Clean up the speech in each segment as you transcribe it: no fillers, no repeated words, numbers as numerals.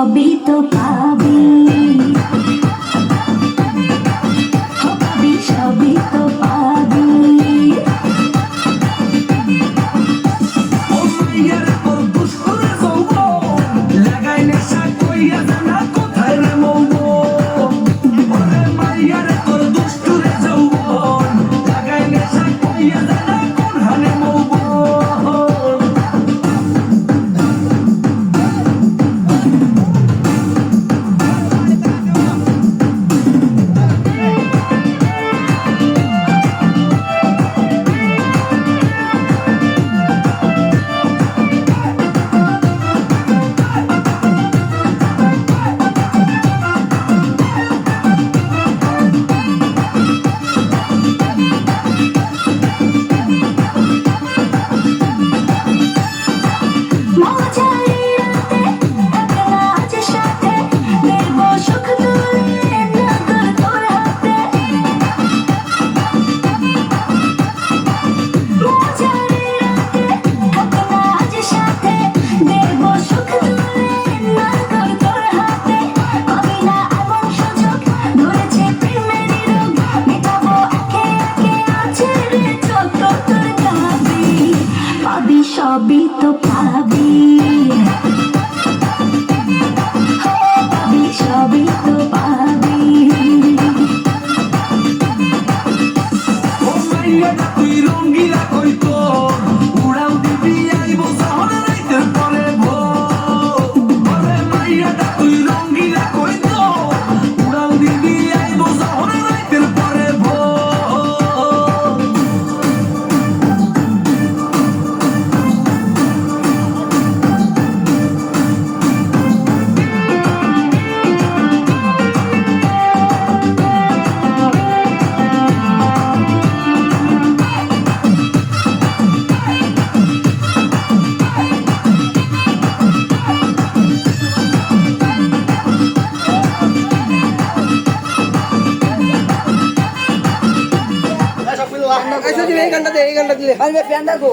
সবই তো পাবি, পাবি সবই তো পাবি। সবই তো পাবি, পাবি সবই তো পাবি। তুই রঙ্গিলা কইতো উড়াও দিবি আইব শহরে রাইতে পরে ভোরে মাইয়াটা তুই রঙ্গিলা কইতো উড়াও দিবি আইব শহরে রাইতে পরে এই গানটা দিলে ফ্যান দেখো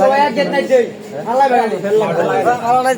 সবাই আর গেট নাই দেই আল্লাহ ভাই